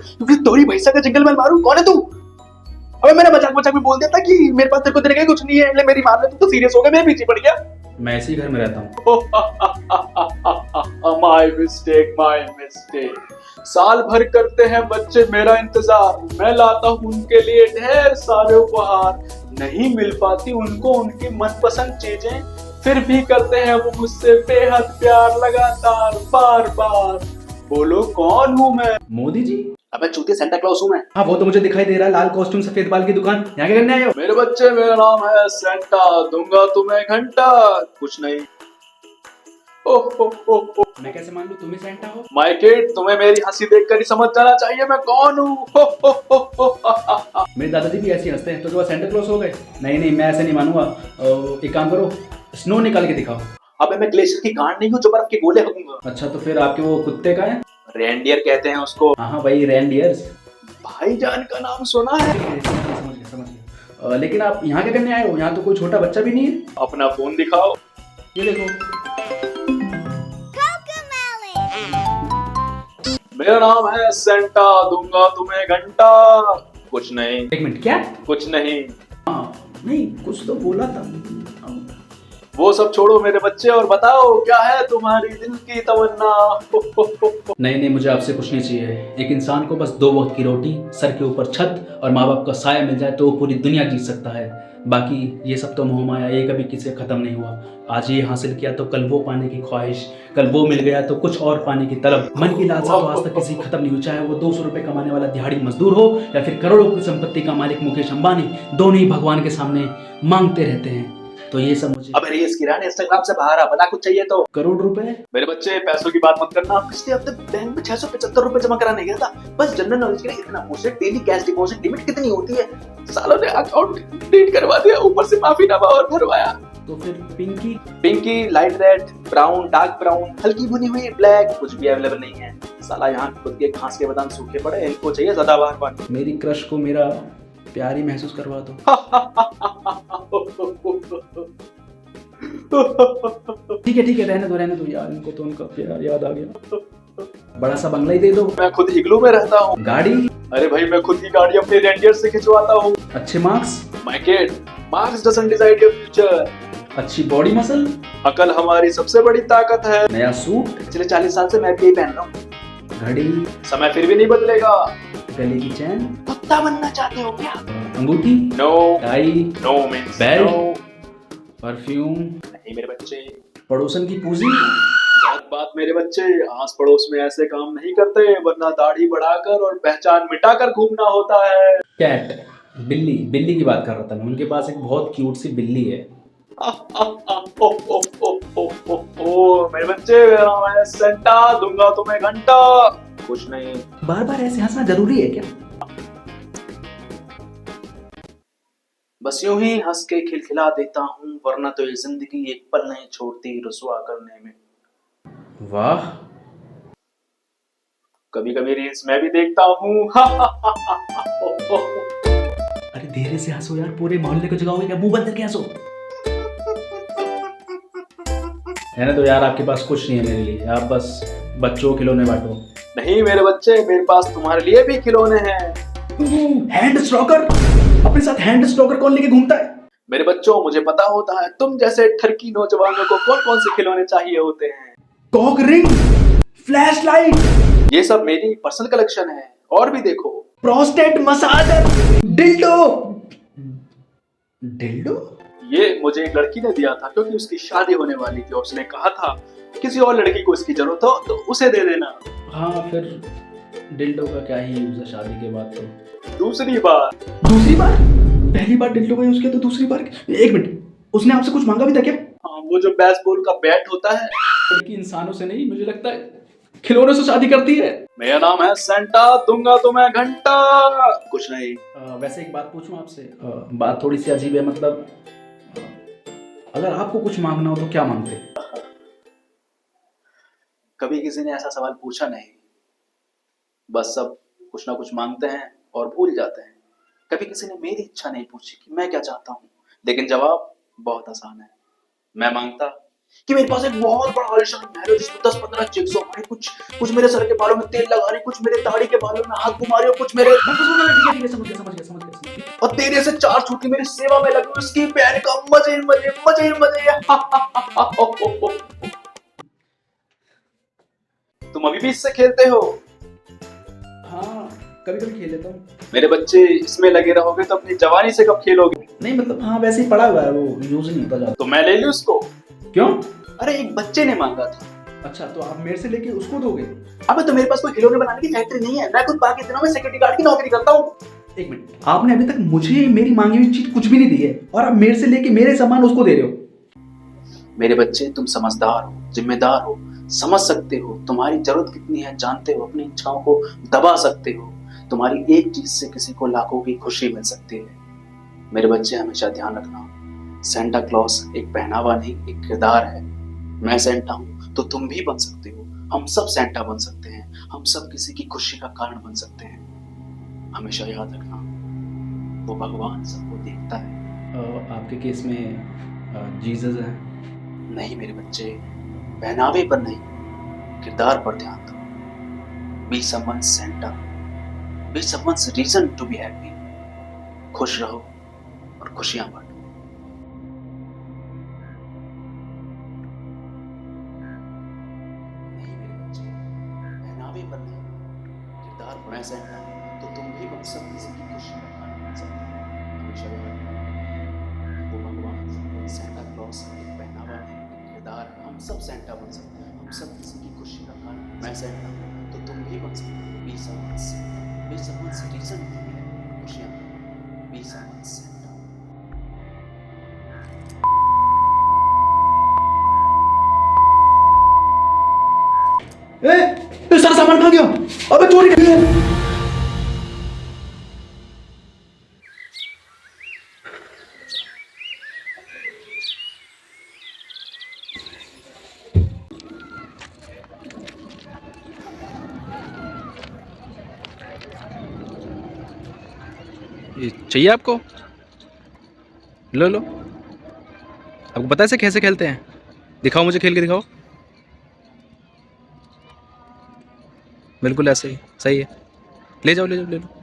क्योंकि तोरी भैंसा का जंगल में मारू। कौन है तू? अबे मैंने मजाक मजाक में बोल दिया था कि मेरे पास तेरे को देने का कुछ नहीं है, इसलिए मेरी मार ले। तू तो सीरियस हो गया, मेरे पीछे पड़ गया। मैं इसी घर में रहता हूँ। My mistake, my mistake. साल भर करते हैं बच्चे मेरा इंतजार, मैं लाता हूँ उनके लिए ढेर सारे उपहार। नहीं मिल पाती उनको उनकी मनपसंद चीजें, फिर भी करते हैं वो मुझसे बेहद प्यार लगातार बार बार। बोलो कौन हूँ मैं? मोदी जी? अबे चूतिया, सेंटा क्लॉस हूँ मैं। हाँ वो तो मुझे दिखाई दे रहा है, लाल कॉस्ट्यूम सफेद बाल की दुकान। यहाँ क्या करने आए हो? मेरे बच्चे, मेरा नाम है सेंटा, दूंगा तुम्हें घंटा। कुछ नहीं। ओह मैं कैसे मान लूं तुम ही सेंटा हो? माय किड, तुम्हें मेरी हंसी देखकर ही समझ जाना चाहिए मैं कौन हूँ। मेरे दादाजी भी ऐसे हंसते हैं, तो जो सेंटा क्लॉस हो गए? नहीं नहीं, मैं ऐसे नहीं मानूंगा। एक काम करो, स्नो निकाल के दिखाओ। अबे मैं ग्लेशियर की गांड नहीं हूँ जो बर्फ के गोले हकूंगा। अच्छा तो फिर आपके वो कुत्ते का है? रेनडियर कहते हैं उसको। हाँ हाँ वही रेनडियर्स। भाईजान का नाम सुना है? समझ गया। लेकिन आप यहाँ क्या करने आए हो? यहाँ तो कोई छोटा बच्चा भी नहीं है। अपना फोन दिखाओ। ये देखो। मेरा नाम है सेंटा, दूंगा तुम्हें घंटा। कुछ नहीं। एक मिनट, क्या? कुछ नहीं। हाँ नहीं, कुछ तो बोला था। वो सब छोड़ो मेरे बच्चे, और बताओ क्या है तुम्हारी दिल की तमन्ना? नहीं नहीं, मुझे आपसे कुछ नहीं चाहिए। एक इंसान को बस 2 वक्त की रोटी, सर के ऊपर छत और माँ बाप का साया मिल जाए तो वो पूरी दुनिया जीत सकता है। बाकी ये सब तो मोह माया, ये कभी किसी खत्म नहीं हुआ। आज ये हासिल किया तो कल वो पाने की ख्वाहिश, कल वो मिल गया तो कुछ और पाने की तलब। मन की लालसा तो आज तक किसी खत्म नहीं हुई, चाहे वो 200 रुपए कमाने वाला दिहाड़ी मजदूर हो या फिर करोड़ों की संपत्ति का मालिक मुकेश अंबानी। दोनों ही भगवान के सामने मांगते रहते हैं। तो ये सब मुझे। अबे रेस किराने, इंस्टाग्राम से बाहर आ, बता कुछ चाहिए तो। करोड़ रुपए? मेरे बच्चे पैसों की बात मत करना। पिछले हफ्ते बैंक में 675 रुपए जमा कराने गया था। बस जनरल नॉलेज के लिए इतना पूछ रहे, डेली कैश डिपॉजिट लिमिट कितनी होती है? सालों ने अकाउंट डिलीट करवा दिया, ऊपर से माफीनामा और भरवाया। तो फिर Pinky? Pinky, light red, brown, dark brown, हल्की बुनी हुई ब्लैक, कुछ भी अवेलेबल नहीं है। साला यहाँ खुद के घास के बादाम सूखे पड़े, इनको चाहिए सदाबहार पानी। मेरी क्रश को मेरा प्यार ही महसूस करवा दो। ठीक है रहने दो यार, इनको तो उनका प्यार याद आ गया। बड़ा सा बंगला ही दे दो। मैं खुद इग्लू में रहता हूँ। गाड़ी? अरे भाई मैं खुद ही गाड़ी अपने रेंडियर से खिंचवाता हूँ। अच्छे marks? My kid, marks doesn't decide your future. अच्छी बॉडी मसल? अकल हमारी सबसे बड़ी ताकत है। नया सूट? पिछले 40 साल से मैं भी यही पहन रहा हूँ। घड़ी? समय फिर भी नहीं बदलेगा। गले की चैन? पत्ता बनना चाहते हो क्या? अंगूठी? No. Tie? No means belt? No. Perfume? नहीं मेरे बच्चे। पड़ोसन की पूंजी? गलत बात मेरे बच्चे, आस पड़ोस में ऐसे काम नहीं करते, वरना दाढ़ी बढ़ाकर और पहचान मिटाकर घूमना होता है। कैट? बिल्ली? बिल्ली की बात कर रहा था मैं, उनके पास एक बहुत क्यूट सी बिल्ली है। मेरे बच्चे, मेरा नाम है सेंटा, दूंगा तुम्हें घंटा। कुछ नहीं। बार बार ऐसे हंसना जरूरी है क्या? बस यूं ही हंस के खिलखिला देता हूँ, वरना तो ये जिंदगी एक पल नहीं छोड़ती रुसवा करने में। वाह। कभी कभी रील्स मैं भी देखता हूँ। अरे धीरे से हंसो यार, पूरे मोहल्ले को जगाओगे क्या? मुंह बंद करके हंसो। है ना, तो यार आपके पास कुछ नहीं है मेरे लिए, आप बस बच्चों के खिलौने बांटो। नहीं मेरे बच्चे, मेरे पास तुम्हारे लिए भी खिलौने हैं। हैंड स्ट्रोकर? अपने साथ हैंड स्ट्रोकर कौन लेके घूमता है? मेरे बच्चों, मुझे पता होता है तुम जैसे ठरकी नौजवानों को कौन कौन से खिलौने चाहिए होते हैं। Cock ring? Flashlight? ये सब मेरी पर्सनल कलेक्शन है, और भी देखो। Prostate massager? डिल्डो? डिल्डो? ये मुझे एक लड़की ने दिया था, क्योंकि उसकी शादी होने वाली थी। उसने कहा था किसी और लड़की को इसकी जरूरत हो तो उसे दे देना। हाँ फिर डिल्डो का क्या ही यूज है शादी के बाद तो। दूसरी बार? पहली बार डिल्डो का यूज किया तो दूसरी बार? एक मिनट, उसने आपसे कुछ मांगा भी था क्या? हाँ, वो जो बेसबॉल का बैट होता है। लड़की इंसानों से नहीं, मुझे लगता है खिलौनों से शादी करती है। मेरा नाम है सेंटा, दूंगा तुम्हें घंटा। कुछ नहीं। वैसे एक बात पूछूं आपसे, बात थोड़ी सी अजीब है, मतलब अगर आपको कुछ मांगना हो तो क्या मांगते? कभी किसी ने ऐसा सवाल पूछा नहीं। बस सब कुछ ना कुछ मांगते हैं और भूल जाते हैं। कभी किसी ने मेरी इच्छा नहीं पूछी कि मैं क्या चाहता हूँ, लेकिन जवाब बहुत आसान है। मैं मांगता कि मेरे पास एक बहुत बड़ा आलीशान महल है जिसमें 10-15 चिक्स हो भाई, कुछ कुछ मेरे सर के बालों में तेल लगा रही, कुछ मेरे दाढ़ी के बालों में हाथ घुमा रही और कुछ मेरे ठीक है समझ गया। और तेरे से 4 छुट्टी मेरी सेवा में लगी, उसकी बहन का मजे मजे मजे मजे। तुम अभी भी इससे खेलते हो? हाँ कभी कभी खेल लेता हूँ। मेरे बच्चे इसमें लगे रहोगे तो अपनी जवानी से कब खेलोगे? नहीं मतलब हाँ वैसे ही पड़ा हुआ है, वो यूज नहीं होता ज्यादा। तो मैं ले लूं उसको? क्यों? अरे एक बच्चे ने मांगा था। अच्छा तो आप मेरे से लेके उसको दोगे? अबे तो मेरे पास कोई खिलौने बनाने की फैक्ट्री नहीं है, मैं खुद बाकी दिनों में सिक्योरिटी गार्ड की नौकरी करता हूँ। एक मिनट, आपने अभी तक मुझे मेरी मांगी हुई चीज कुछ भी नहीं दी है और आप मेरे से लेके मेरे सामान उसको दे रहे हो। मेरे बच्चे तुम समझदार हो, जिम्मेदार हो, समझ सकते हो तुम्हारी जरूरत कितनी है, जानते हो अपनी इच्छाओं को दबा सकते हो। तुम्हारी एक चीज से किसी को लाखों की खुशी मिल सकती है। मेरे बच्चे हमेशा ध्यान रखना, सेंटा क्लॉस एक पहनावा नहीं, एक किरदार है। मैं सेंटा हूँ तो तुम भी बन सकते हो, हम सब सेंटा बन सकते हैं, हम सब किसी की खुशी का कारण बन सकते हैं। हमेशा याद रखना, वो भगवान सबको देखता है। आपके केस में जीसस है? नहीं मेरे बच्चे, पहनावे पर नहीं, किरदार पर ध्यान दो। Be someone Santa, be someone's reason to be happy. खुश रहो और खुशियां बांटो। नहीं मेरे बच्चे, पहनावे पर नहीं, किरदार पर। मैं सेंटा हूं तो तुम भी बन सब किसी की खुशी का कारण बन सकते हो। हमेशा याद रखना, वो भगवान सबको सेंटा क्लॉस एक पहनावा नहीं, एक किरदार है। हम सब सेंटा बन सकते हैं, हम सब किसी की खुशी का कारण। मैं सेंटा हूं तो तुम भी बन सकते हो। Be someone's reason to be happy. खुशियां, बी समवन्स सेंटा। ए, सारा सामान कहाँ गया? अबे चोरी कर लिया। ये चाहिए आपको? लो लो। आपको पता है इसे कैसे खेलते हैं? दिखाओ, मुझे खेल के दिखाओ। बिल्कुल ऐसे ही सही है। ले जाओ ले जाओ ले लो।